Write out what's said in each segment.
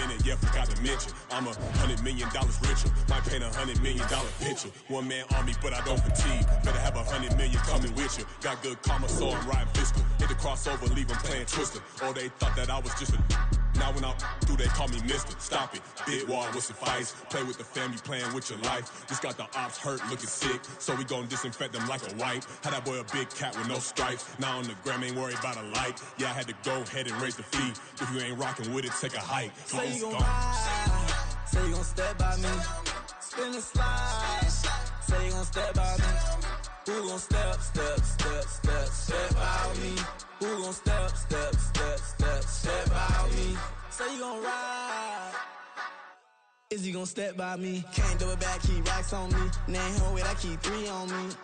minute, yeah, forgot to mention. I'm $100 million richer. Might paint $100 million picture. One man army, but I don't fatigue. Better have $100 million coming with you. Got good karma, so I'm riding fiscal. Hit the crossover, leave them playing Twister. Oh, they thought that I was just a. Now when I'm through, they call me Mister. Stop it. Big wall with some fights. Play with the family, playing with your life. Just got the ops hurt, looking sick. So we gon' disinfect them like a wipe. Had that boy a big cat with no stripes. Now on the gram, ain't worried about a light. Yeah, I had to go ahead and raise the fee. If you ain't rocking with it, take a hike. Say you gon' ride. Say you gon' step by me. Spin and slide. Say you gon' step by me. Who gon' step by me? Who gon' step by me? Say you gon' ride. Is he gon' step by me? Can't do it back, keep racks on me. Name home with I keep 3 on me.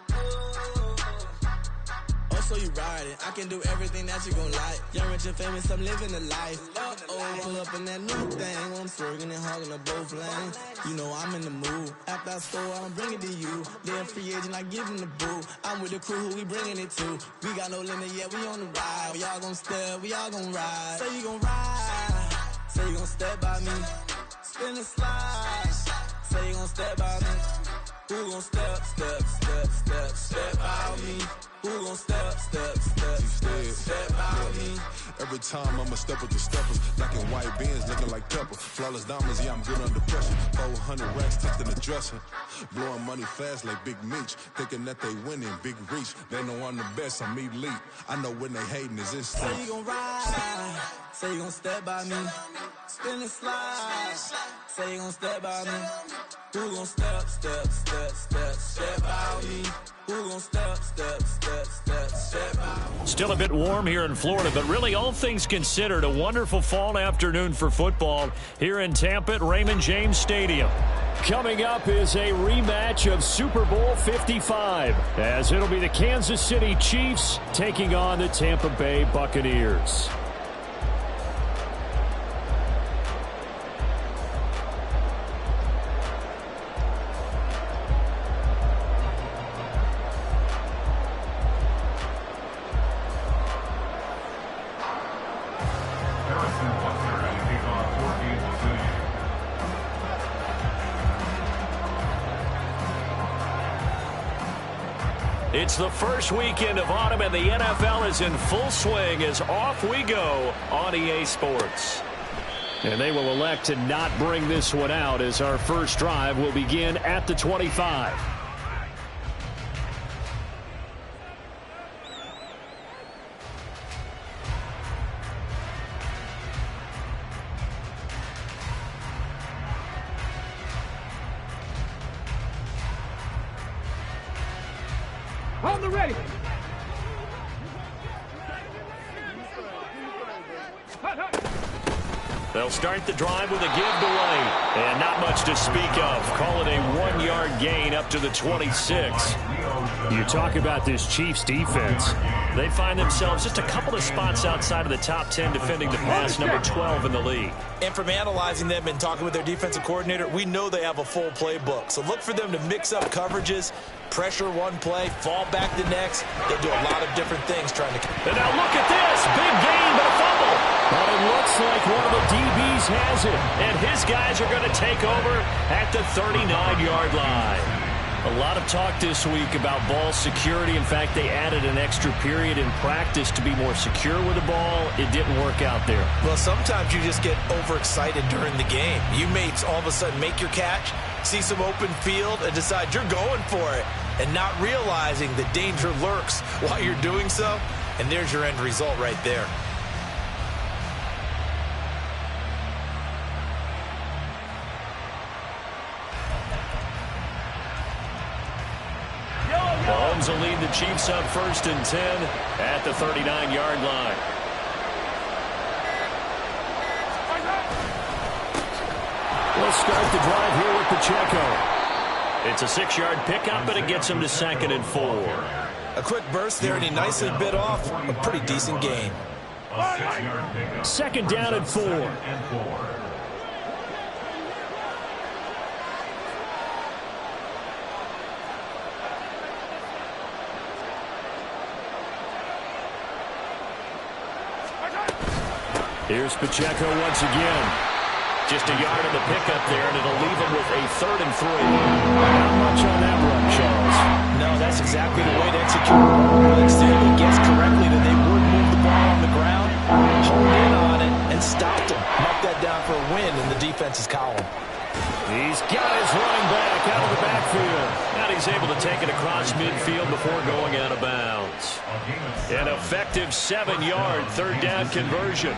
Oh, so you riding. I can do everything that you gon' like. Young, rich, and famous, I'm living the life. Oh, pull up in that new thing. I'm swerving and hogging up both lanes. You know I'm in the mood. After I score, I'ma bring it to you. Then free agent, I give him the boo. I'm with the crew, who we bringing it to. We got no limit, yeah, we on the ride. We all gon' step, we all gon' ride. Say you gon' ride. Say you gon' step by me. Spin and slide. Say you gon' step by me. Who gon' step by me? Who gon' step by me? Every time I'ma step with the steppers, like in white beans, looking like pepper. Flawless diamonds, yeah, I'm good under pressure. 400 racks tucked in the dresser. Blowing money fast like Big Meech. Thinking that they winning, big reach. They know I'm the best, I'm elite. I know when they hating is instinct. Say you gon' ride. Say you gon' step by me. Spin and slide. Say you gon' step by me. Who gon' step by me? Who gon' step by me? Still a bit warm here in Florida, but really all things considered, a wonderful fall afternoon for football here in Tampa at Raymond James Stadium. Coming up is a rematch of Super Bowl 55, as it'll be the Kansas City Chiefs taking on the Tampa Bay Buccaneers. It's the first weekend of autumn, and the NFL is in full swing as off we go on EA Sports. And they will elect to not bring this one out as our first drive will begin at the 25. On the ready. They'll start the drive with a giveaway, and not much to speak of. Call it a 1-yard gain up to the 26. You talk about this Chiefs defense. They find themselves just a couple of spots outside of the top 10 defending the pass, number 12 in the league. And from analyzing them and talking with their defensive coordinator, we know they have a full playbook. So look for them to mix up coverages, pressure one play, fall back the next. They'll do a lot of different things trying to... And now look at this. Big gain, but a fumble. But it looks like one of the DBs has it. And his guys are going to take over at the 39-yard line. A lot of talk this week about ball security. In fact, they added an extra period in practice to be more secure with the ball. It didn't work out there. Well, sometimes you just get overexcited during the game. You may all of a sudden make your catch, see some open field, and decide you're going for it, and not realizing the danger lurks while you're doing so. And there's your end result right there. Mahomes will lead the Chiefs up 1st and 10 at the 39-yard line. We'll start the drive here with Pacheco. It's a 6-yard pickup, but it gets him to 2nd and 4. A quick burst there, and he nicely bit off a pretty decent gain. 2nd down and 4. Here's Pacheco once again. Just a yard in the pickup there, and it'll leave them with a 3rd and 3. Not much on that run, Charles. No, that's exactly the way to execute a run. To the extent it gets correctly that they would move the ball on the ground, honed in on it, and stopped him. Mark that down for a win in the defense's column. He's got his running back out of the backfield. And he's able to take it across midfield before going out of bounds. An effective 7-yard 3rd down conversion.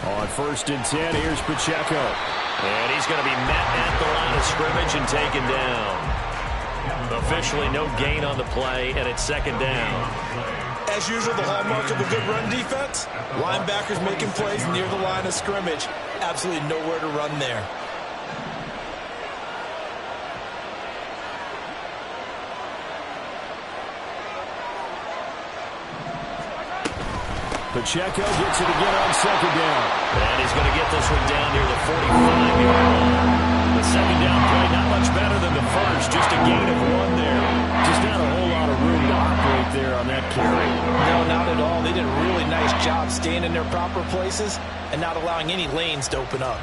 On 1st and 10, here's Pacheco. And he's going to be met at the line of scrimmage and taken down. Officially no gain on the play, and it's 2nd down. As usual, the hallmark of a good run defense, linebackers making plays near the line of scrimmage. Absolutely nowhere to run there. Pacheco gets it again on 2nd down. And he's going to get this one down near the 45-yard line. The 2nd down play not much better than the first. Just a gain of 1 there. Just not a whole lot of room to operate there on that carry. No, not at all. They did a really nice job staying in their proper places and not allowing any lanes to open up.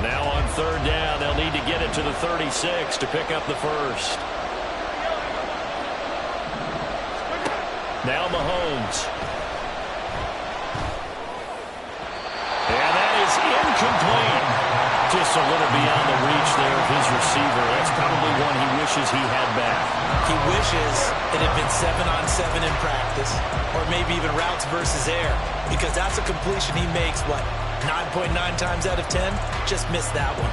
And now on 3rd down, they'll need to get it to the 36 to pick up the first. Now Mahomes. And that is incomplete. Just a little beyond the reach there of his receiver. That's probably one he wishes he had back. He wishes it had been 7-on-7 in practice, or maybe even routes versus air, because that's a completion he makes, 9.9 times out of 10? Just missed that one.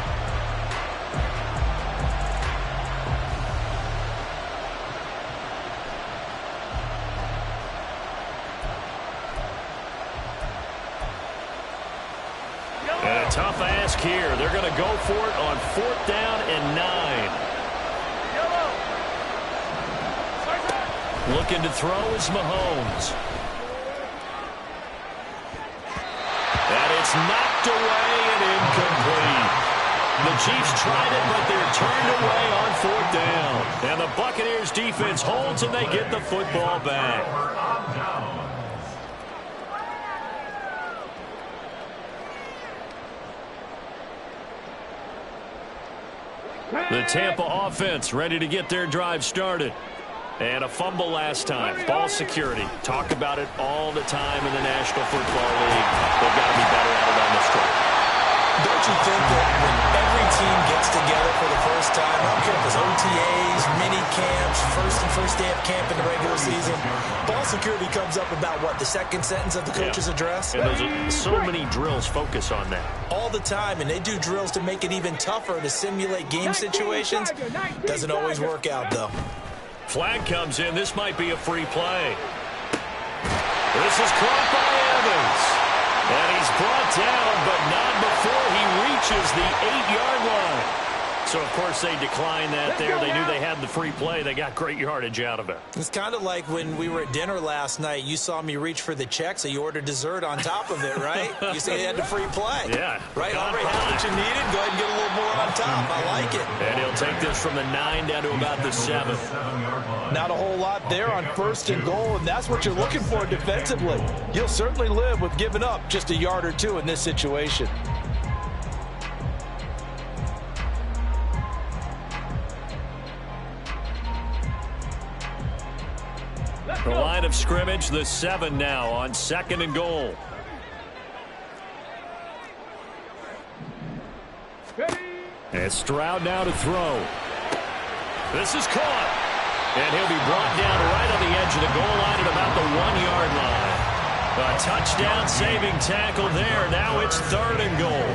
And a tough ask here. They're going to go for it on 4th down and 9. Looking to throw is Mahomes. And it's knocked away and incomplete. The Chiefs tried it, but they're turned away on 4th down. And the Buccaneers defense holds, and they get the football back. The Tampa offense ready to get their drive started. And a fumble last time. Ball security. Talk about it all the time in the National Football League. They've got to be better at it on this trip. Don't you think that when every team gets together for the first time, I don't care if it's OTAs, mini camps, first day of camp in the regular season, ball security comes up about, the 2nd sentence of the coach's address? And so many drills focus on that. All the time, and they do drills to make it even tougher to simulate game situations. Doesn't always work out, though. Flag comes in. This might be a free play. This is caught by Evans. And he's brought down, but not before he reaches the 8-yard line. So, of course, they declined that there. They knew they had the free play. They got great yardage out of it. It's kind of like when we were at dinner last night. You saw me reach for the check, so you ordered dessert on top of it, right? You said you had the free play. Yeah. Right, Andre had what you needed. Go ahead and get a little more on top. I like it. And he'll take this from the 9 down to about the 7. Not a whole lot there on 1st and goal, and that's what you're looking for defensively. You'll certainly live with giving up just a yard or 2 in this situation. The line of scrimmage, the 7 now on 2nd and goal. And Stroud now to throw. This is caught. And he'll be brought down right on the edge of the goal line at about the 1-yard line. A touchdown saving tackle there. Now it's 3rd and goal.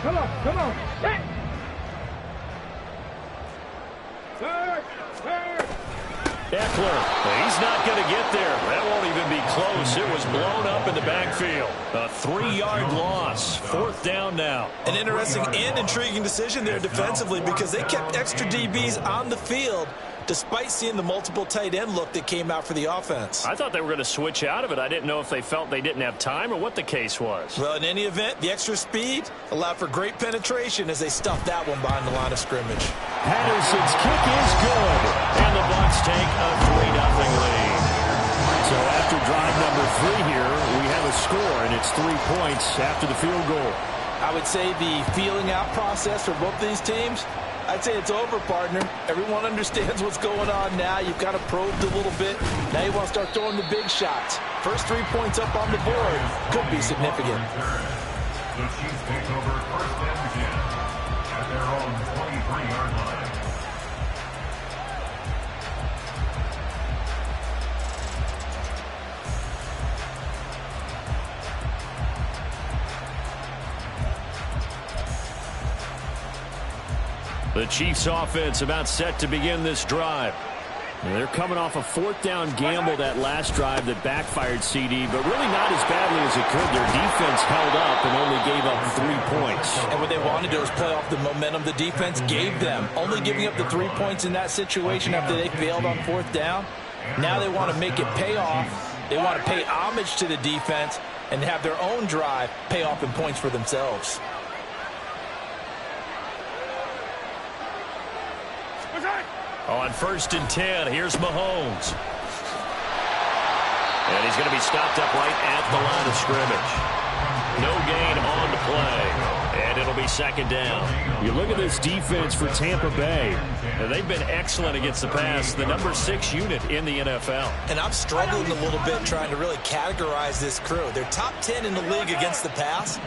Come on. Hey. Eckler, he's not going to get there. That won't even be close. It was blown up in the backfield. A 3-yard loss. 4th down now. An interesting and intriguing decision there defensively because they kept extra DBs on the field despite seeing the multiple tight end look that came out for the offense. I thought they were going to switch out of it. I didn't know if they felt they didn't have time or what the case was. Well, in any event, the extra speed allowed for great penetration as they stuffed that one behind the line of scrimmage. Patterson's kick is good, and the Bucs take a 3-0 lead. So after drive number 3 here, we have a score, and it's 3 points after the field goal. I would say the feeling out process for both these teams, I'd say it's over, partner. Everyone understands what's going on now. You've kind of probed a little bit. Now you want to start throwing the big shots. First 3 points up on the board could be significant. The Chiefs take over first and 10 at their own 23-yard line. The Chiefs offense about set to begin this drive. And they're coming off a 4th down gamble that last drive that backfired CD, but really not as badly as it could. Their defense held up and only gave up 3 points. And what they wanted to do was play off the momentum the defense gave them. Only giving up the 3 points in that situation after they failed on 4th down. Now they want to make it pay off. They want to pay homage to the defense and have their own drive pay off in points for themselves. On 1st and 10, here's Mahomes. And he's going to be stopped up right at the line of scrimmage. No gain on the play. And it'll be 2nd down. You look at this defense for Tampa Bay. They've been excellent against the pass, the number 6 unit in the NFL. And I'm struggling a little bit trying to really categorize this crew. They're top 10 in the league against the pass,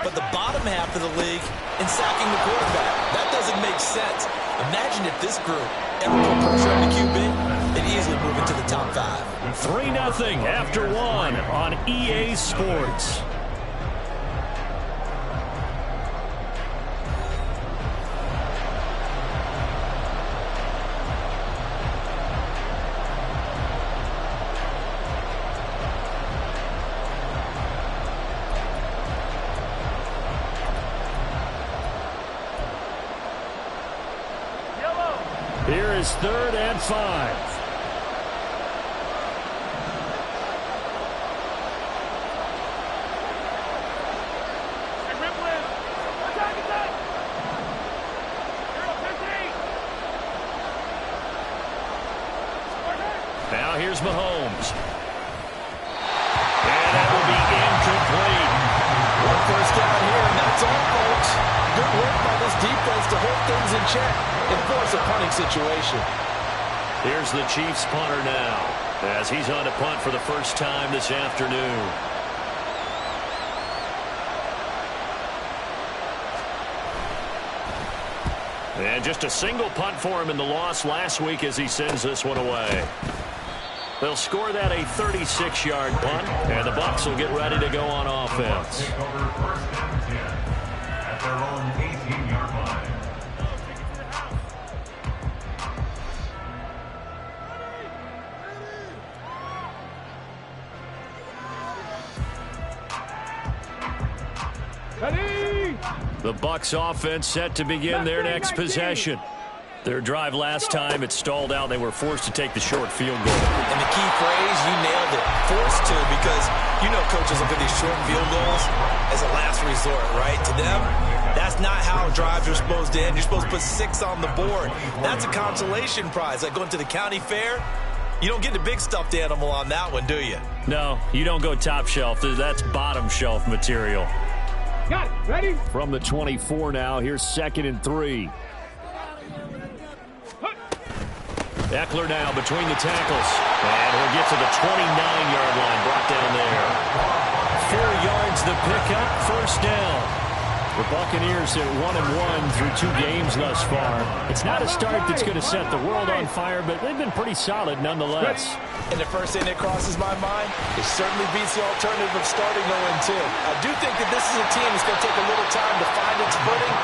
but the bottom half of the league in sacking the quarterback. That doesn't make sense. Imagine if this group ever put pressure on the QB, they'd easily move into the top 5. 3-0 after 1 on EA Sports. Here is 3rd and 5. Now here's Mahomes. And that will be incomplete. One first down here, and that's all, folks. Good work by this defense to hold things in check and force a punting situation. Here's the Chiefs punter now as he's on to punt for the first time this afternoon. And just a single punt for him in the loss last week as he sends this one away. They'll score that a 36-yard punt, and the Bucs will get ready to go on offense. Take over first and 10 at their own 18-yard line. The Bucs offense set to begin their next possession. Their drive last time, it stalled out. They were forced to take the short field goal. And the key phrase, you nailed it, forced to, because you know coaches look at these short field goals as a last resort, right? To them, that's not how drives are supposed to end. You're supposed to put 6 on the board. That's a consolation prize. Like going to the county fair, you don't get the big stuffed animal on that one, do you? No, you don't go top shelf. That's bottom shelf material. Got it. Ready? From the 24 now, here's 2nd and 3. Eckler now between the tackles. And he'll get to the 29-yard line, brought down there. 4 yards the pickup, first down. The Buccaneers at 1-1 through 2 games thus far. It's not a start that's going to set the world on fire, but they've been pretty solid nonetheless. And the first thing that crosses my mind, it certainly beats the alternative of starting 0-2. I do think that this is a team that's going to take a little time to find its footing.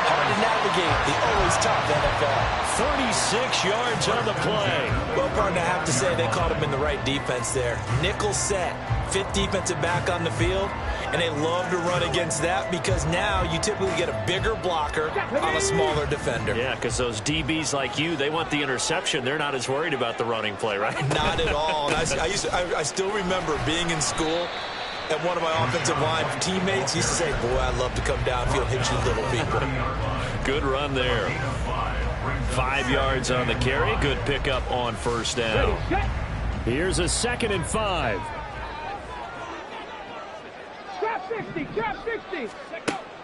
Hard to navigate the always tough NFL. 36 yards on the play. Well, partner, I have to say they caught him in the right defense there. Nickel set, fifth defensive back on the field, and they love to run against that because now you typically get a bigger blocker on a smaller defender. Yeah, because those DBs like you, they want the interception. They're not as worried about the running play, right? Not at all. And I still remember being in school, and one of my offensive line teammates used to say, boy, I'd love to come downfield and hit you little people. Good run there. 5 yards on the carry. Good pickup on first down. Here's a 2nd and 5. Trap 60.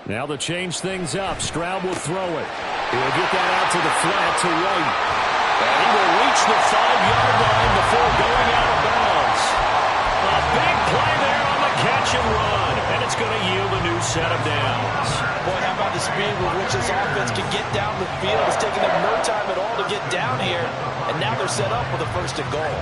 Now they'll change things up. Stroud will throw it. He'll get that out to the flat to White. And he will reach the 5-yard line before going out of bounds. A big play there on the catch and run. And it's going to yield a new set of downs. Boy, how about the speed with which this offense can get down the field? It's taking them no time at all to get down here. And now they're set up with a 1st and goal.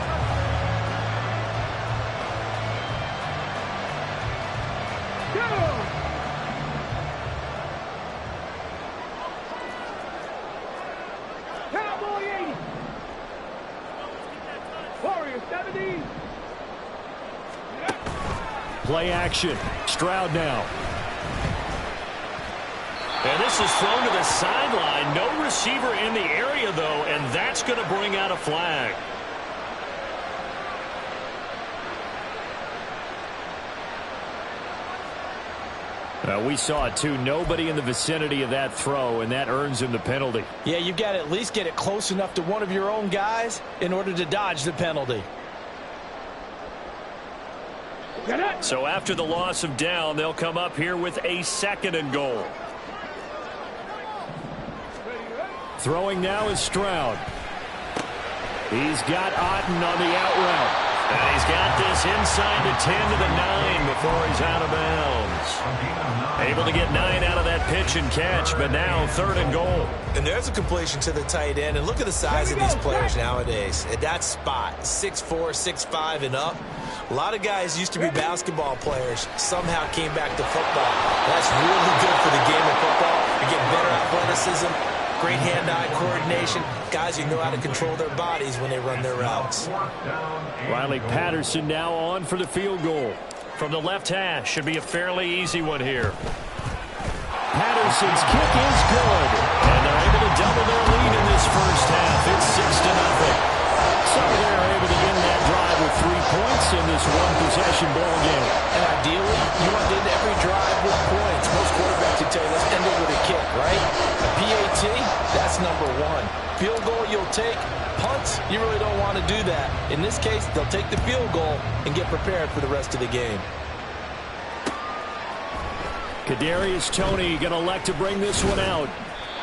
Cowboy 80. Warrior 70. Play action. Stroud now. And this is thrown to the sideline. No receiver in the area, though, and that's going to bring out a flag. We saw it, too. Nobody in the vicinity of that throw, and that earns him the penalty. Yeah, you've got to at least get it close enough to one of your own guys in order to dodge the penalty. So after the loss of down, they'll come up here with a 2nd and goal. Throwing now is Stroud. He's got Otten on the out route. And he's got this inside the 10 to the 9 before he's out of bounds. Able to get 9 out of that pitch and catch, but now 3rd and goal. And there's a completion to the tight end. And look at the size of these players nowadays. At that spot, 6'4", 6'5", and up. A lot of guys used to be basketball players. Somehow came back to football. That's really good for the game of football. You get better athleticism, great hand-eye coordination. Guys who know how to control their bodies when they run their routes. Riley Patterson now on for the field goal. From the left hash, should be a fairly easy one here. Patterson's kick is good. And they're able to double their lead in this first half. It's 6-0. So they're able to end that drive with 3 points in this one-possession ball game. And ideally, you want to end every drive with points. Most quarterbacks would tell you, let's end it with a kick, right? A PAT, that's number 1. Field goal you'll take. Punts, you really don't want to do that. In this case, they'll take the field goal and get prepared for the rest of the game. Kadarius Toney going to elect to bring this one out.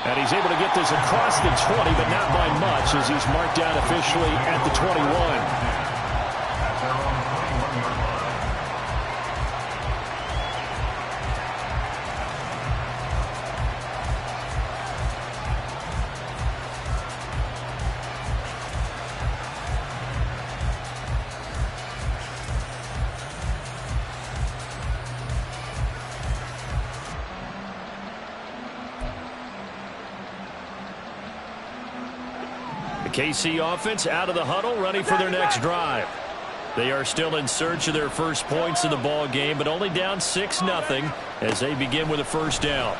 And he's able to get this across the 20, but not by much as he's marked out officially at the 21. KC offense out of the huddle, ready for their next drive. They are still in search of their first points in the ball game, but only down 6-0 as they begin with a first down.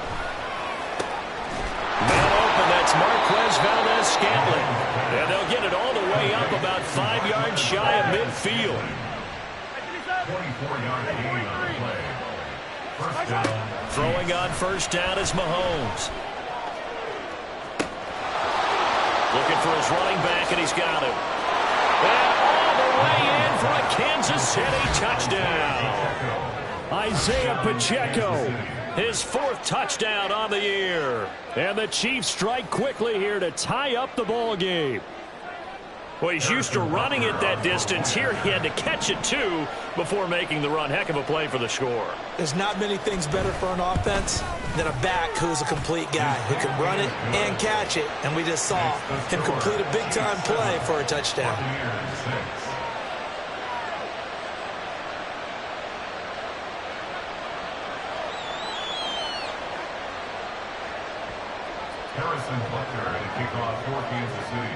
Man open, that's Marquez Valdez-Scantling. And they'll get it all the way up about 5 yards shy of midfield. 24-yard gain on the play. First down. Throwing on first down is Mahomes. Looking for his running back, and he's got him. And all the way in for a Kansas City touchdown. Isaiah Pacheco, his 4th touchdown on the year. And the Chiefs strike quickly here to tie up the ball game. Well, he's used to running it that distance. Here he had to catch it, too, before making the run. Heck of a play for the score. There's not many things better for an offense than a back who's a complete guy who can run it and catch it. And we just saw him complete a big-time play for a touchdown. Harrison Butker to kick off for Kansas City.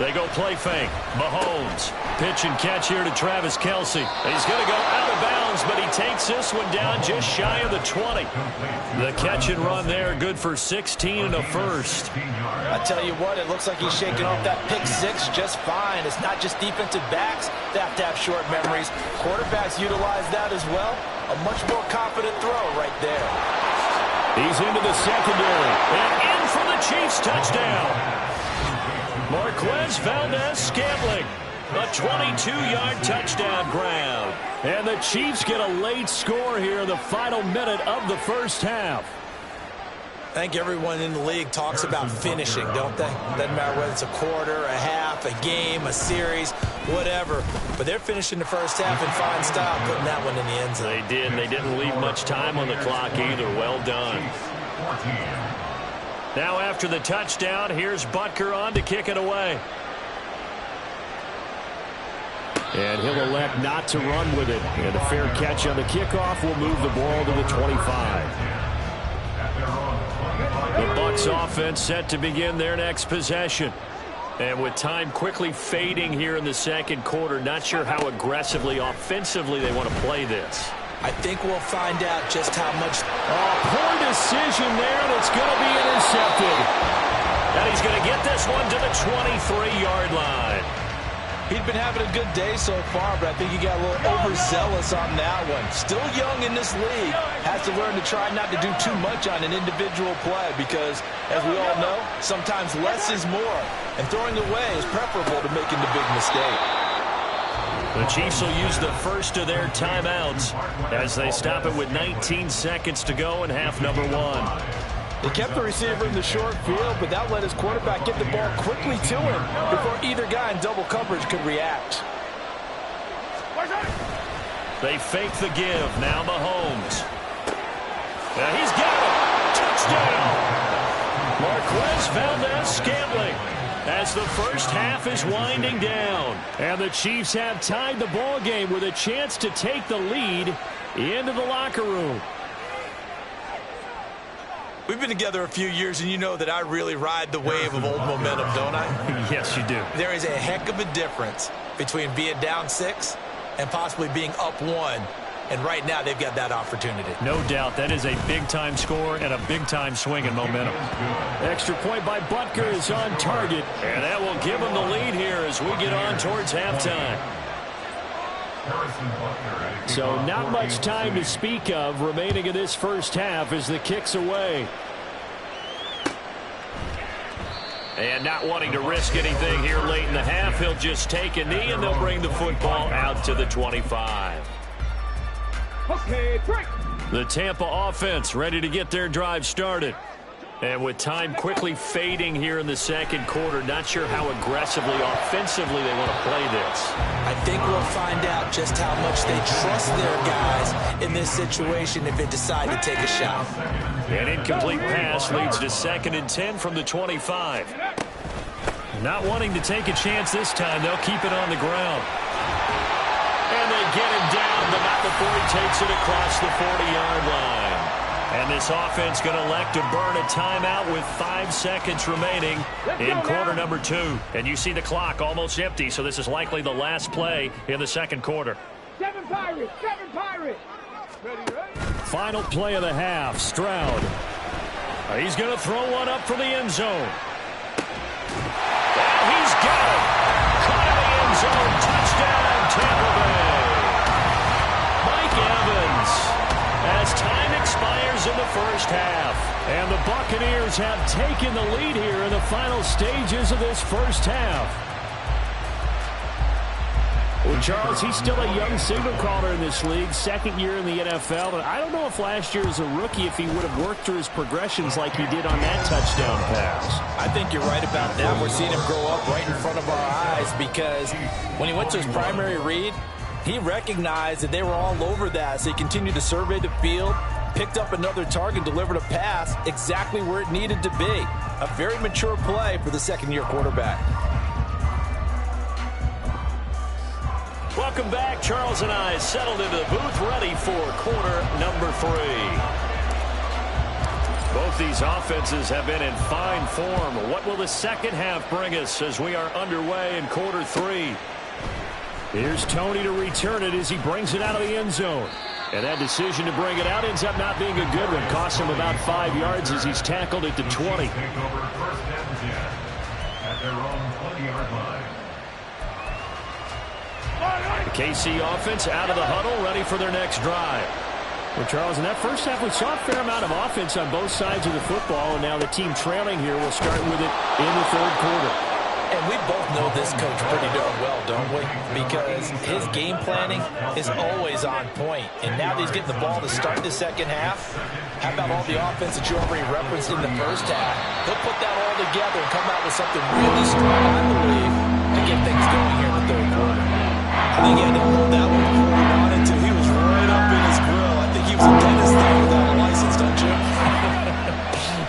They go play fake. Mahomes. Pitch and catch here to Travis Kelce. He's going to go out of bounds, but he takes this one down just shy of the 20. The catch and run there, good for 16 and a first. I tell you what, it looks like he's shaking off that pick six just fine. It's not just defensive backs that have to have short memories. Quarterbacks utilize that as well. A much more confident throw right there. He's into the secondary. And in for the Chiefs touchdown. Marquez Valdez-Scantling, a 22-yard touchdown grab. And the Chiefs get a late score here in the final minute of the first half. I think everyone in the league talks about finishing, don't they? Doesn't matter whether it's a quarter, a half, a game, a series, whatever. But they're finishing the first half in fine style, putting that one in the end zone. They did. They didn't leave much time on the clock either. Well done. Now after the touchdown, here's Butker on to kick it away. And he'll elect not to run with it. And a fair catch on the kickoff will move the ball to the 25. The Bucs offense set to begin their next possession. And with time quickly fading here in the second quarter, not sure how aggressively, offensively they want to play this. I think we'll find out just how much. Poor decision there, and it's going to be intercepted. And he's going to get this one to the 23-yard line. He'd been having a good day so far, but I think he got a little overzealous on that one. Still young in this league. Has to learn to try not to do too much on an individual play because, as we all know, sometimes less is more. And throwing away is preferable to making the big mistake. The Chiefs will use the first of their timeouts as they stop it with 19 seconds to go in half number one. They kept the receiver in the short field, but that let his quarterback get the ball quickly to him before either guy in double coverage could react. They fake the give. Now Mahomes. Now he's got it. Touchdown. Marquez Valdez-Scantling. As the first half is winding down. And the Chiefs have tied the ball game with a chance to take the lead into the locker room. We've been together a few years, and you know that I really ride the wave of old momentum, don't I? Yes, you do. There is a heck of a difference between being down 6 and possibly being up 1. And right now, they've got that opportunity. No doubt. That is a big-time score and a big-time swing in momentum. Extra point by Butker is on target. And that will give them the lead here as we get on towards halftime. So not much time to speak of remaining in this first half as the kick's away. And not wanting to risk anything here late in the half, he'll just take a knee and they'll bring the football out to the 25. Okay, break. The Tampa offense ready to get their drive started. And with time quickly fading here in the second quarter, not sure how aggressively, offensively they want to play this. I think we'll find out just how much they trust their guys in this situation if they decide to take a shot. An incomplete pass leads to 2nd and 10 from the 25. Not wanting to take a chance this time, they'll keep it on the ground. And they get him down, but not before he takes it across the 40-yard line. And this offense going to elect to burn a timeout with 5 seconds remaining in quarter number 2. And you see the clock almost empty, so this is likely the last play in the second quarter. 7 Pirates! 7 Pirates! Ready, right? Final play of the half, Stroud. He's going to throw one up for the end zone. And he's got it. Caught in the end zone. Touchdown, Tampa Bay. Mike Evans. As time expires in the first half. And the Buccaneers have taken the lead here in the final stages of this first half. Well, Charles, he's still a young signal caller in this league, second year in the NFL. But I don't know if last year as a rookie, if he would have worked through his progressions like he did on that touchdown pass. I think you're right about that. We're seeing him grow up right in front of our eyes because when he went to his primary read, he recognized that they were all over that, so he continued to survey the field, picked up another target, delivered a pass exactly where it needed to be. A very mature play for the second-year quarterback. Welcome back. Charles and I settled into the booth, ready for quarter number 3. Both these offenses have been in fine form. What will the second half bring us as we are underway in quarter 3? Here's Tony to return it as he brings it out of the end zone. And that decision to bring it out ends up not being a good one. Costs him about 5 yards as he's tackled at the 20. The KC offense out of the huddle, ready for their next drive. Well, Charles, in that first half, we saw a fair amount of offense on both sides of the football, and now the team trailing here will start with it in the third quarter. And we both know this coach pretty darn well, don't we? Because his game planning is always on point. And now that he's getting the ball to start the second half, how about all the offense that you already referenced in the first half? He'll put that all together and come out with something really strong, I believe, to get things going here in the third quarter. I think he had to hold that one before he wanted to. He was right up in his grill. I think he was a dentist there without a license, don't you?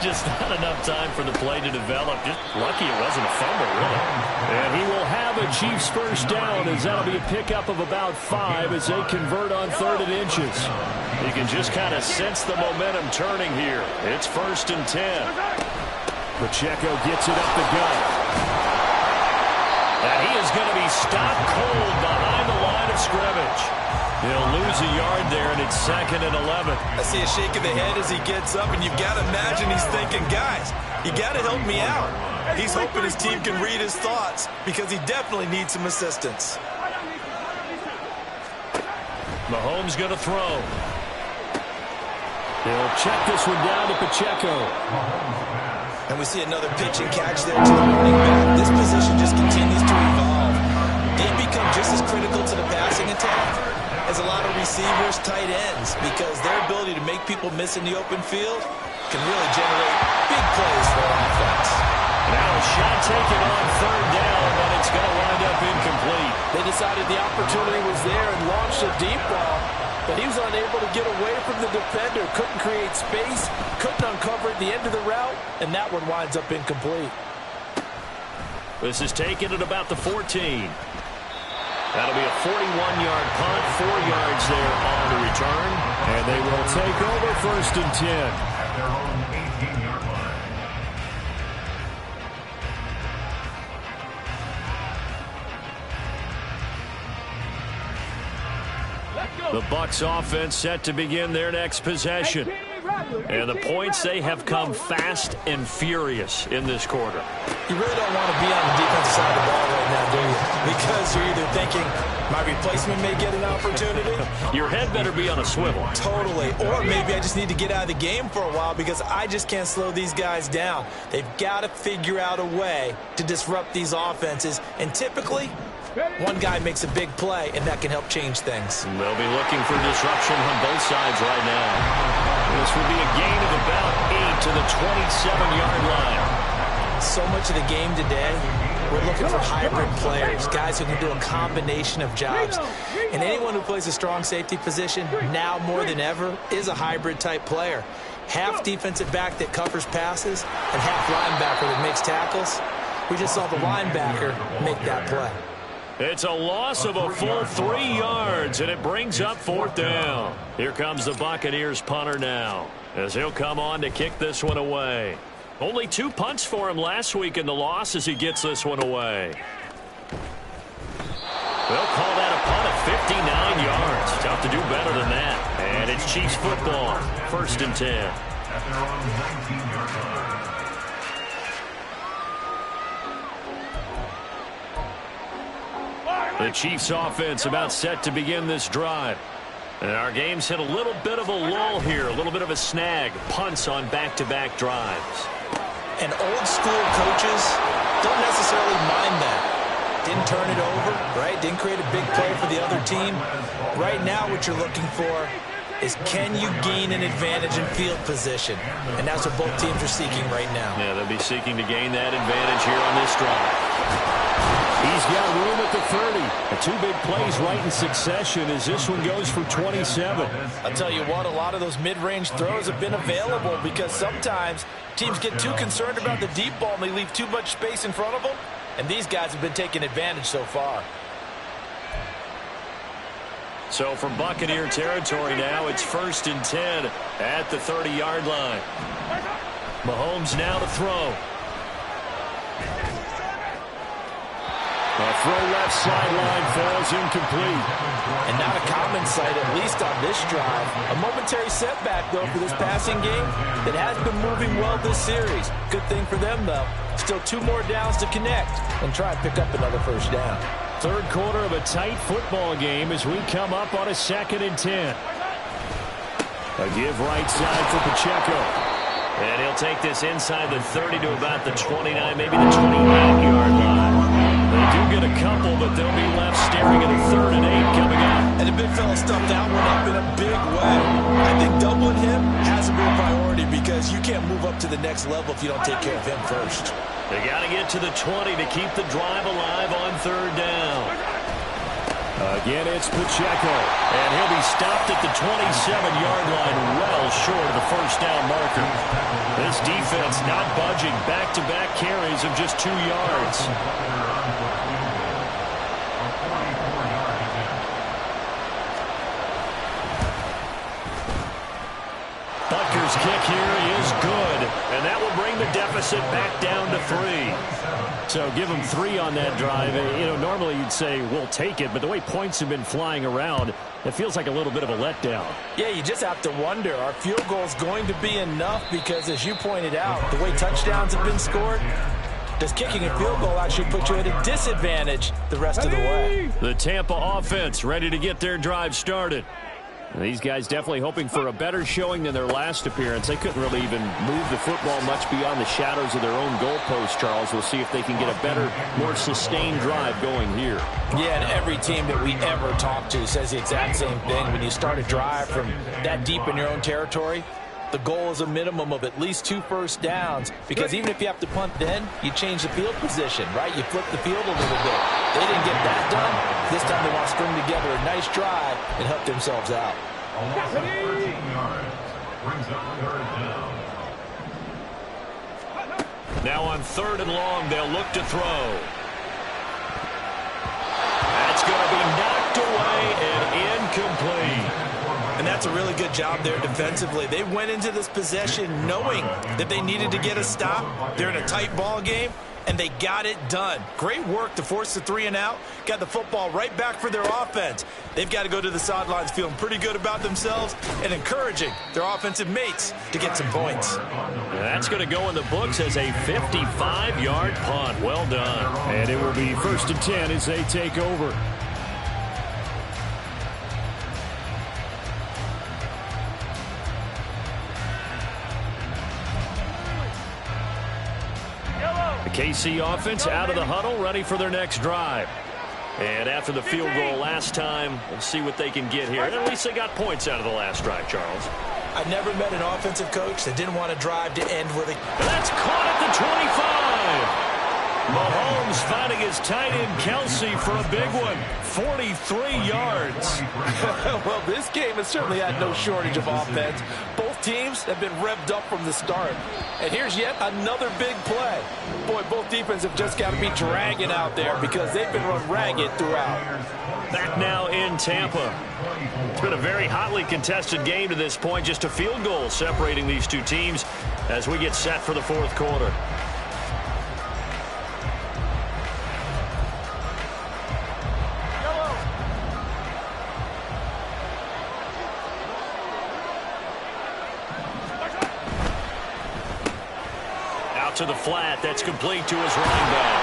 Just not enough time for the play to develop. Just lucky it wasn't a fumble, really. And he will have a Chiefs first down as that'll be a pickup of about 5 as they convert on 3rd and inches. You can just kind of sense the momentum turning here. It's 1st and 10. Pacheco gets it up the gut. And he is going to be stopped cold behind the line of scrimmage. He'll lose a yard there, and it's 2nd and 11. I see a shake of the head as he gets up, and you've got to imagine he's thinking, guys, you got to help me out. He's hoping his team can read his thoughts because he definitely needs some assistance. Mahomes going to throw. He'll check this one down to Pacheco. And we see another pitch and catch there to the running back. This position just continues to evolve. They become just as critical to the passing attack as a lot of receivers, tight ends, because their ability to make people miss in the open field can really generate big plays for an offense. Now a shot taken on 3rd down, but it's going to wind up incomplete. They decided the opportunity was there and launched a deep ball, but he was unable to get away from the defender, couldn't create space, couldn't uncover at the end of the route, and that one winds up incomplete. This is taken at about the 14. That'll be a 41-yard punt, 4 yards there on the return. And they will take over 1st and 10. At their own 18-yard line. The Bucs offense set to begin their next possession. And the points, they have come fast and furious in this quarter. You really don't want to be on the defensive side of the ball right now, do you? Because you're either thinking, my replacement may get an opportunity. Your head better be on a swivel. Totally. Or maybe I just need to get out of the game for a while because I just can't slow these guys down. They've got to figure out a way to disrupt these offenses. And typically, one guy makes a big play, and that can help change things. They'll be looking for disruption on both sides right now. This will be a gain of about 8 to the 27-yard line. So much of the game today, we're looking for hybrid players, guys who can do a combination of jobs. And anyone who plays a strong safety position, now more than ever, is a hybrid-type player. Half defensive back that covers passes and half linebacker that makes tackles. We just saw the linebacker make that play. It's a loss of a full 3 yards, and it brings up 4th down. Here comes the Buccaneers punter now, as he'll come on to kick this one away. Only 2 punts for him last week in the loss as he gets this one away. They'll call that a punt of 59 yards. Tough to do better than that. And it's Chiefs football, 1st and 10. At their own 19-yard line. The Chiefs offense about set to begin this drive. And our game's hit a little bit of a lull here, a little bit of a snag. Punts on back-to-back drives. And old school coaches don't necessarily mind that. Didn't turn it over, right? Didn't create a big play for the other team. Right now what you're looking for is can you gain an advantage in field position? And that's what both teams are seeking right now. Yeah, they'll be seeking to gain that advantage here on this drive. He's got room at the 30. 2 big plays right in succession as this one goes for 27. I'll tell you what, a lot of those mid-range throws have been available because sometimes teams get too concerned about the deep ball and they leave too much space in front of them. And these guys have been taking advantage so far. So from Buccaneer territory now, it's 1st and 10 at the 30-yard line. Mahomes now to throw. A throw left sideline falls incomplete. And not a common sight, at least on this drive. A momentary setback, though, for this passing game that has been moving well this series. Good thing for them, though. Still 2 more downs to connect and try and pick up another first down. Third quarter of a tight football game as we come up on a 2nd and 10. A give right side for Pacheco. And he'll take this inside the 30 to about the 29, maybe the 28-yard line. They do get a couple, but they'll be left staring at a 3rd and 8 coming up. And the big fella stuffed that one up in a big way. I think doubling him has to be a priority because you can't move up to the next level if you don't take care of him first. They got to get to the 20 to keep the drive alive on 3rd down. Again, it's Pacheco, and he'll be stopped at the 27-yard line, well short of the first down marker. This defense not budging, back-to-back carries of just 2 yards. Butker's kick here is good, and that will bring the deficit back down to 3. So give them 3 on that drive. You know, normally you'd say, we'll take it, but the way points have been flying around, it feels like a little bit of a letdown. Yeah, you just have to wonder, are field goals going to be enough? Because as you pointed out, the way touchdowns have been scored, does kicking a field goal actually put you at a disadvantage the rest of the way? The Tampa offense ready to get their drive started. These guys definitely hoping for a better showing than their last appearance. They couldn't really even move the football much beyond the shadows of their own goalpost, Charles. We'll see if they can get a better, more sustained drive going here. Yeah, and every team that we ever talk to says the exact same thing. When you start a drive from that deep in your own territory, the goal is a minimum of at least 2 first downs, because even if you have to punt then, you change the field position, right? You flip the field a little bit. They didn't get that done. This time they want to string together a nice drive and help themselves out. Now on 3rd and long, they'll look to throw. That's going to be knocked away and incomplete. And that's a really good job there defensively. They went into this possession knowing that they needed to get a stop. They're in a tight ball game, and they got it done. Great work to force the 3 and out. Got the football right back for their offense. They've got to go to the sidelines feeling pretty good about themselves and encouraging their offensive mates to get some points. That's going to go in the books as a 55-yard punt. Well done. And it will be 1st and 10 as they take over. KC offense out of the huddle, ready for their next drive. And after the field goal last time, we'll see what they can get here. And at least they got points out of the last drive, Charles. I've never met an offensive coach that didn't want to drive to end with a... That's caught at the 25. Mahomes finding his tight end Kelsey for a big one. 43 yards. Well, this game has certainly had no shortage of offense. Both teams have been revved up from the start. And here's yet another big play. Boy, both defenses have just got to be dragging out there because they've been run ragged throughout. Back now in Tampa. It's been a very hotly contested game to this point. Just a field goal separating these two teams as we get set for the 4th quarter. To the flat, that's complete to his running back.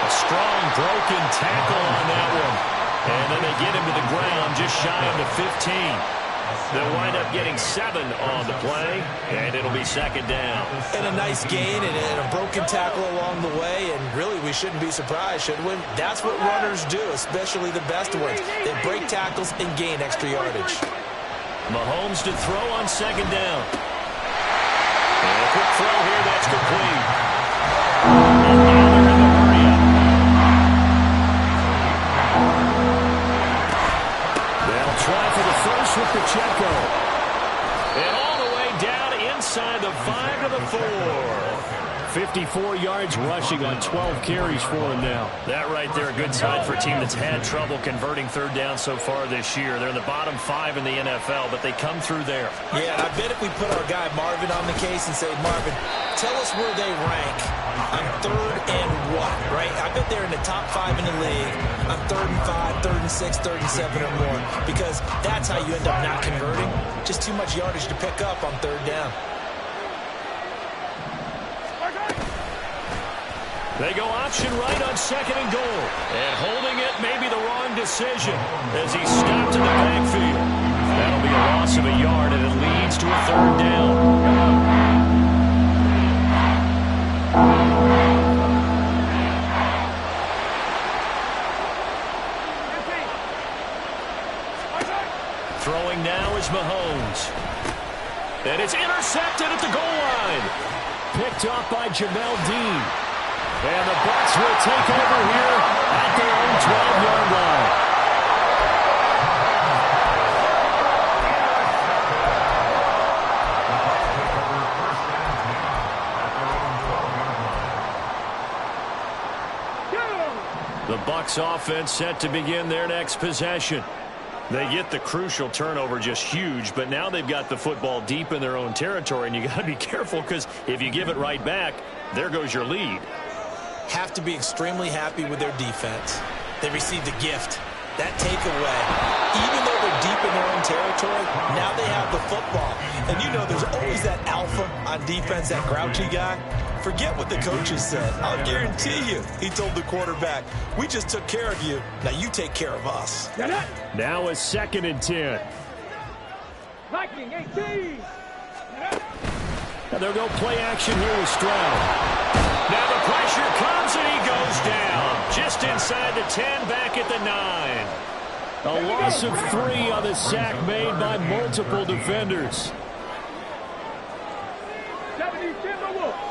A strong broken tackle on that one. And then they get him to the ground just shy of the 15. They'll wind up getting 7 on the play, and it'll be 2nd down. And a nice gain and a broken tackle along the way, and really we shouldn't be surprised, should we? That's what runners do, especially the best ones. They break tackles and gain extra yardage. Mahomes to throw on 2nd down. And a quick throw here, that's complete. And now they're in the hurry-up. They'll try for the first with Pacheco. And all the way down inside the 5 to the 4. yards rushing on 12 carries for him now. That right there, a good sign for a team that's had trouble converting third down so far this year. They're in the bottom 5 in the NFL, but they come through there. Yeah, and I bet if we put our guy Marvin on the case and say, Marvin, tell us where they rank on third and what, right? I bet they're in the top 5 in the league on 3rd and 5, 3rd and 6, 3rd and 7 or more, because that's how you end up not converting. Just too much yardage to pick up on third down. They go option right on 2nd and goal. And holding it may be the wrong decision as he's stopped in the backfield. That'll be a loss of a yard, and it leads to a 3rd down. Throwing now is Mahomes. And it's intercepted at the goal line. Picked up by Jamel Dean. And the Bucs will take over here at their own 12-yard line. The Bucs offense set to begin their next possession. They get the crucial turnover, just huge, but now they've got the football deep in their own territory, and you got to be careful because if you give it right back, there goes your lead. Have to be extremely happy with their defense. They received a gift. That takeaway, even though they're deep in their own territory, now they have the football. And you know there's always that alpha on defense, that grouchy guy. Forget what the coaches said. I'll guarantee you, he told the quarterback, we just took care of you. Now you take care of us. Now a 2nd and 10. Viking 18. And they'll go play action here with Stroud. Now the pressure comes and he goes down. Just inside the 10, back at the 9. A loss of 3 on the sack made by multiple defenders. 70 Timberwolves.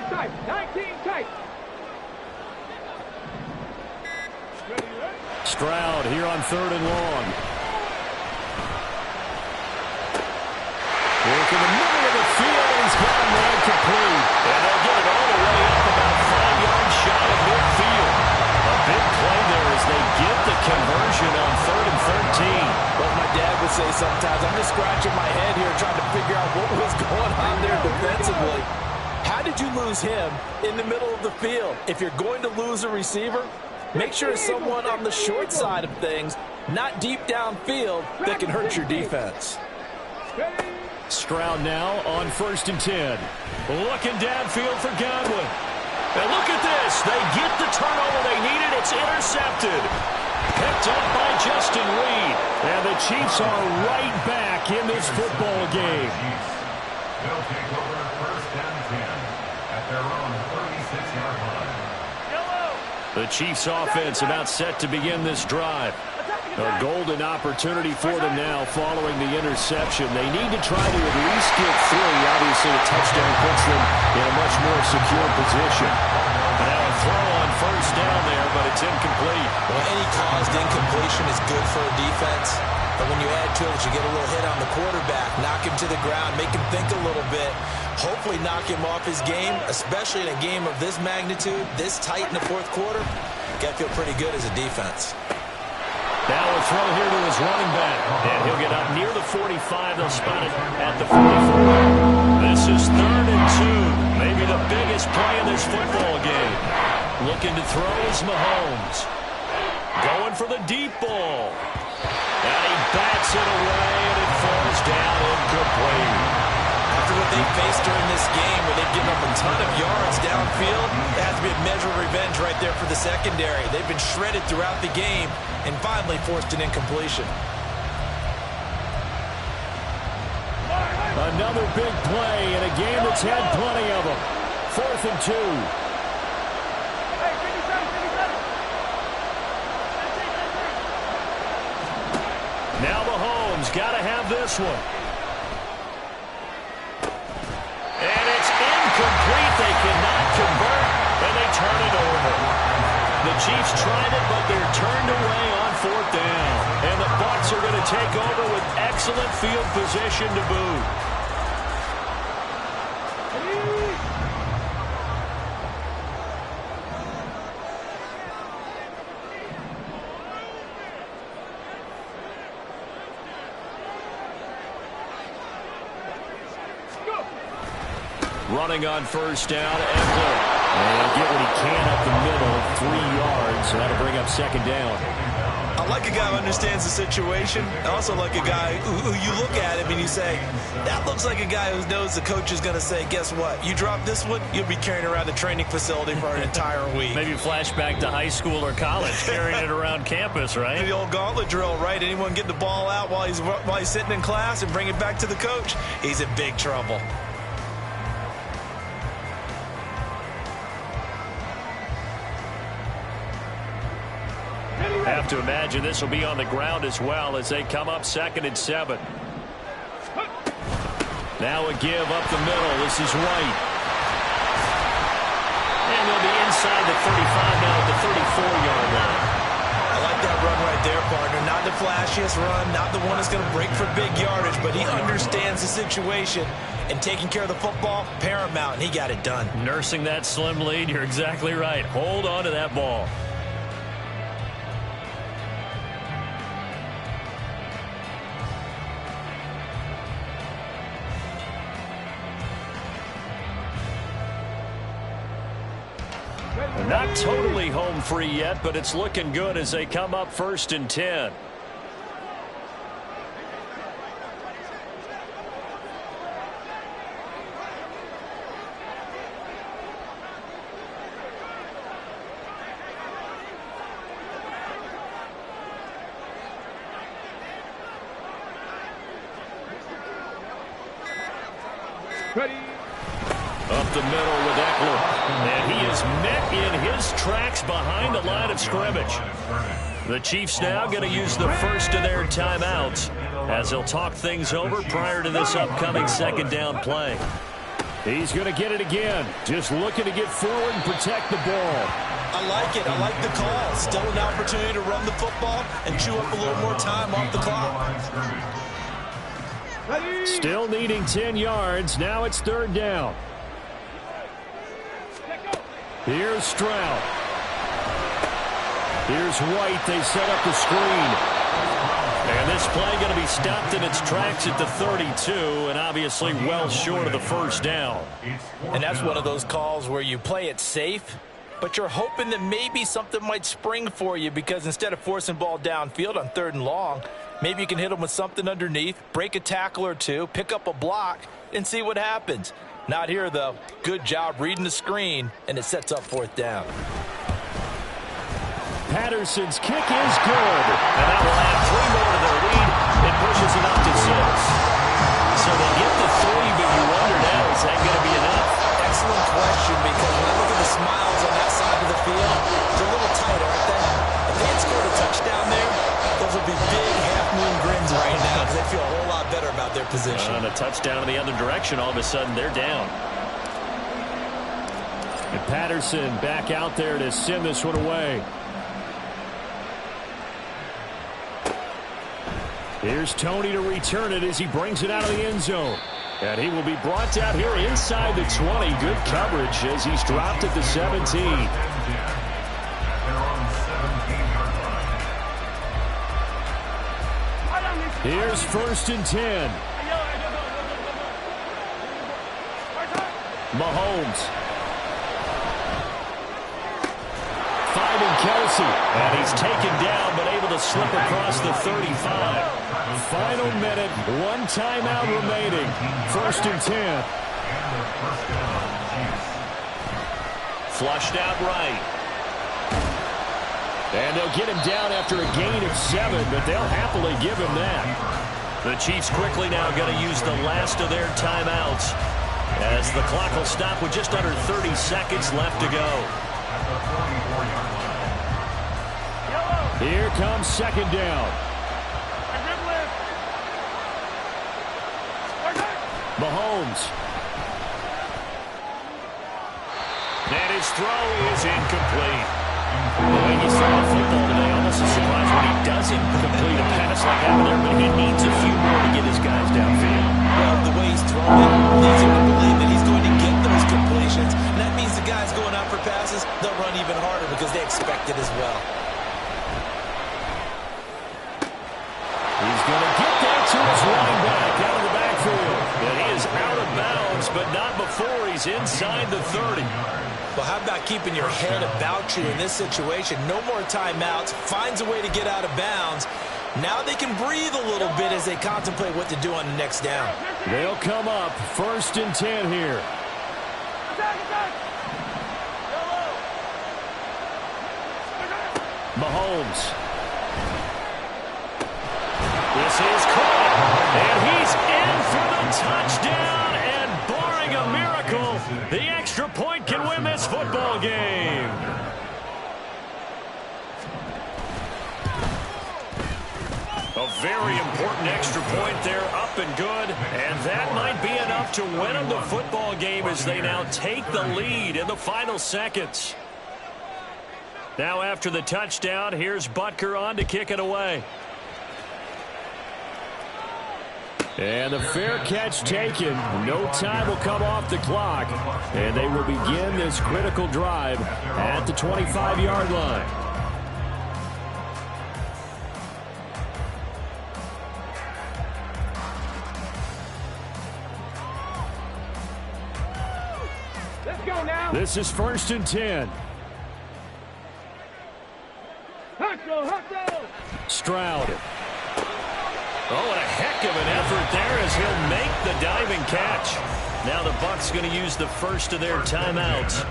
Tight. 19 tight. Stroud here on 3rd and long. Work in the middle of the field, and he's got him right complete. And they'll get it all the way up about 5 yards shy of midfield. A big play there as they get the conversion on 3rd and 13. What my dad would say sometimes, I'm just scratching my head here trying to figure out what was going on there defensively. How did you lose him in the middle of the field? If you're going to lose a receiver, make sure it's someone on the short side of things, not deep downfield, that can hurt your defense. Stroud now on 1st and 10. Looking downfield for Godwin. And look at this. They get the turnover they needed. It's intercepted. Picked up by Justin Reed. And the Chiefs are right back in this football game. They'll take over 1st and 10 at their own 36-yard line. The Chiefs offense about set to begin this drive. A golden opportunity for them now following the interception. They need to try to at least get 3. Obviously, a touchdown puts them in a much more secure position. Now a throw on 1st down there, but it's incomplete. Well, any caused incompletion is good for a defense. But when you add to it, you get a little hit on the quarterback, knock him to the ground, make him think a little bit, hopefully knock him off his game, especially in a game of this magnitude, this tight in the 4th quarter. Got to feel pretty good as a defense. Now a throw here to his running back. And he'll get up near the 45. They'll spot it at the 44. This is 3rd and 2. Maybe the biggest play in this football game. Looking to throw is Mahomes. Going for the deep ball. And he bats it away, and it falls down incomplete. After what they faced during this game, where they've given up a ton of yards downfield, that has to be a measure of revenge right there for the secondary. They've been shredded throughout the game and finally forced an incompletion. Another big play in a game that's had plenty of them. 4th and 2. Now Mahomes got to have this one. And it's incomplete. They cannot convert, and they turn it over. The Chiefs tried it, but they're turned away on 4th down. And the Bucs are going to take over with excellent excellent field position to boot. Running on first down, Eckler. And get what he can up the middle, 3 yards. So that'll bring up second down. I like a guy who understands the situation. I also like a guy who you look at him and you say, that looks like a guy who knows the coach is going to say, guess what? You drop this one, you'll be carrying around the training facility for an entire week. Maybe flashback to high school or college, carrying it around campus, right? The old gauntlet drill, right? Anyone get the ball out while he's sitting in class and bring it back to the coach, he's in big trouble. Have to imagine this will be on the ground as well as they come up 2nd and 7. Now a give up the middle. This is White. And they'll be inside the 35 now at the 34-yard line. I like that run right there, partner. Not the flashiest run, not the one that's going to break for big yardage, but he understands the situation, and taking care of the football, paramount, and he got it done. Nursing that slim lead, you're exactly right. Hold on to that ball. Not totally home free yet, but it's looking good as they come up 1st and 10. Ready. Up the middle with Eckler. And he is met in his tracks behind the line of scrimmage. The Chiefs now going to use the first of their timeouts as they'll talk things over prior to this upcoming 2nd down play. He's going to get it again. Just looking to get forward and protect the ball. I like it. I like the call. Still an opportunity to run the football and chew up a little more time off the clock. Still needing 10 yards. Now it's 3rd down. Here's Stroud. Here's White. They set up the screen. And this play going to be stopped in its tracks at the 32, and obviously well short of the 1st down. And that's one of those calls where you play it safe, but you're hoping that maybe something might spring for you, because instead of forcing ball downfield on 3rd and long, maybe you can hit them with something underneath, break a tackle or two, pick up a block, and see what happens. Not here, though. Good job reading the screen, and it sets up 4th down. Patterson's kick is good. And that will add 3 more to their lead. It pushes it up to 6. So they get the 3, but you wonder now, is that going to be enough? Excellent question, because when I look at the smiles on that side of the field, they're a little tight, aren't they? If they had scored a touchdown there, those would be big half-moon grins right now, because they feel a whole lot better about their position. On a touchdown in the other direction, all of a sudden they're down. And Patterson back out there to send this one away. Here's Tony to return it as he brings it out of the end zone. And he will be brought down here inside the 20. Good coverage as he's dropped at the 17. Here's 1st and 10. Mahomes. Finding Kelsey. And he's taken down, but able to slip across the 35. Final minute, 1 timeout remaining. 1st and 10. Flushed out right. And they'll get him down after a gain of 7, but they'll happily give him that. The Chiefs quickly now going to use the last of their timeouts as the clock will stop with just under 30 seconds left to go. Here comes 2nd down. Mahomes. And his throw is incomplete. The way he's throwing the football today, almost a surprise when he doesn't complete a pass like that there, but he needs a few more to get his guys downfield. Well, the way he's throwing it leads him to believe that he's going to get those completions. And that means the guys going out for passes, they'll run even harder because they expect it as well. He's going to get that to his running back out of the backfield. And he is out of bounds, but not before he's inside the 30. Well, how about keeping your head about you in this situation? No more timeouts. Finds a way to get out of bounds. Now they can breathe a little bit as they contemplate what to do on the next down. They'll come up 1st and 10 here. Mahomes. This is caught, and he's in for the touchdown, and barring a miracle, the extra point can win this football game. A very important extra point there, up and good, and that might be enough to win them the football game as they now take the lead in the final seconds. Now after the touchdown, here's Butker on to kick it away. And the fair catch taken. No time will come off the clock. And they will begin this critical drive at the 25-yard line. Let's go now. This is 1st and 10. Hustle. Stroud. Oh, and a heck of an effort there as he'll make the diving catch. Now the Bucs going to use the first of their timeouts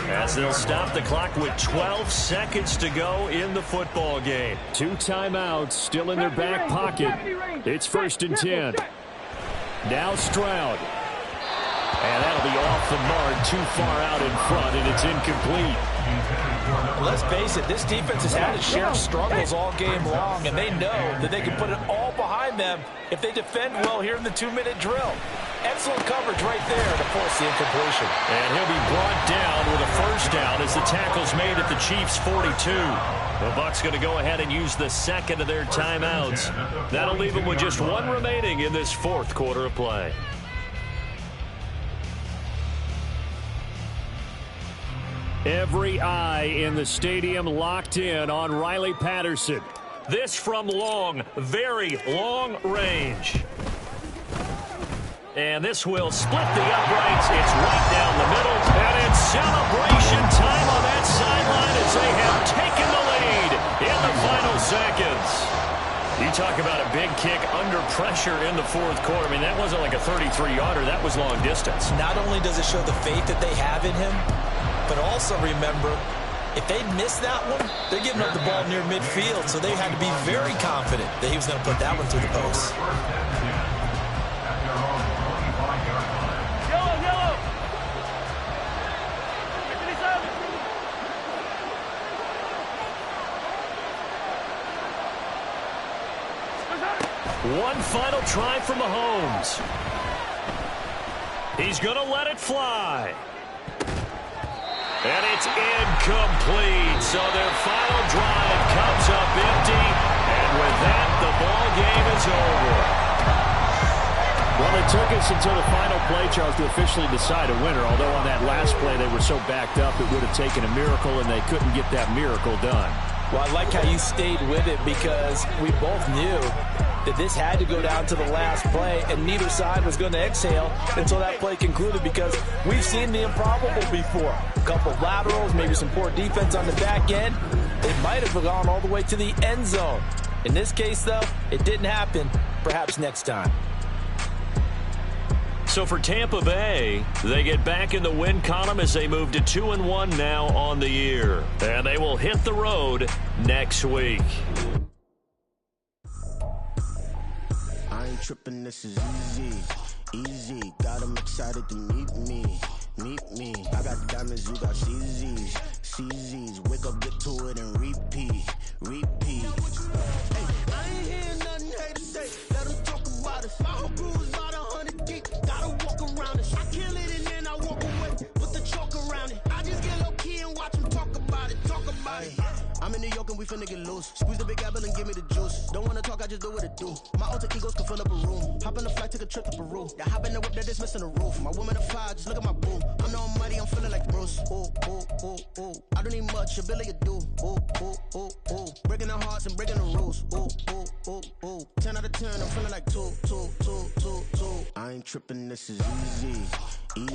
as they'll stop the clock with 12 seconds to go in the football game. 2 timeouts still in their back pocket. It's 1st and 10. Now Stroud. And that'll be off the mark, too far out in front, and it's incomplete. Let's face it, this defense has had its share of struggles all game long, and they know that they can put it all behind them if they defend well here in the 2-minute drill. Excellent coverage right there to force the incompletion. And he'll be brought down with a first down as the tackle's made at the Chiefs' 42. The Bucs going to go ahead and use the second of their timeouts. That'll leave them with just 1 remaining in this 4th quarter of play. Every eye in the stadium locked in on Riley Patterson. This from long, very long range. And this will split the uprights. It's right down the middle. And it's celebration time on that sideline as they have taken the lead in the final seconds. You talk about a big kick under pressure in the 4th quarter. I mean, that wasn't like a 33-yarder. That was long distance. Not only does it show the faith that they have in him, but also remember, if they miss that one, they're giving up the ball near midfield, so they had to be very confident that he was going to put that one through the post. Yellow. 1 final try from Mahomes. He's going to let it fly. And it's incomplete. So their final drive comes up empty. And with that, the ball game is over. Well, it took us until the final play, Charles, to officially decide a winner. Although on that last play they were so backed up, it would have taken a miracle, and they couldn't get that miracle done. Well, I like how you stayed with it because we both knew that this had to go down to the last play, and neither side was going to exhale until that play concluded because we've seen the improbable before. A couple of laterals, maybe some poor defense on the back end. It might have gone all the way to the end zone. In this case, though, it didn't happen. Perhaps next time. So for Tampa Bay, they get back in the win column as they move to 2-1 now on the year. And they will hit the road next week. I ain't tripping, this is easy. Got them excited to meet me. I got the diamonds, you got CZs. Wake up, get to it, and repeat. Hey, I ain't hearing nothing haters say. Let them talk about us. My whole crew is about 100 deep. Gotta walk around it. I kill it and then I walk away with the chalk around it. I just get low key and watch them talk about it. I'm in New York and we finna get loose. Squeeze the big apple and give me the juice. Don't wanna talk, I just do what it do. My alter egos can fill up a room. Hop on the flight, take a trip to Peru. Yeah, hop in the whip that is missing the roof. My woman a fire, just look at my boo. I'm no money, I'm feeling like Bruce. Ooh, ooh, ooh, ooh. I don't need much, ability to do. Ooh, ooh, ooh, ooh. Breaking the hearts and breaking the rules. Ooh, ooh, ooh, ooh. 10 out of 10, I'm feeling like 2, 2, 2, 2, 2. I ain't tripping, this is easy. Easy.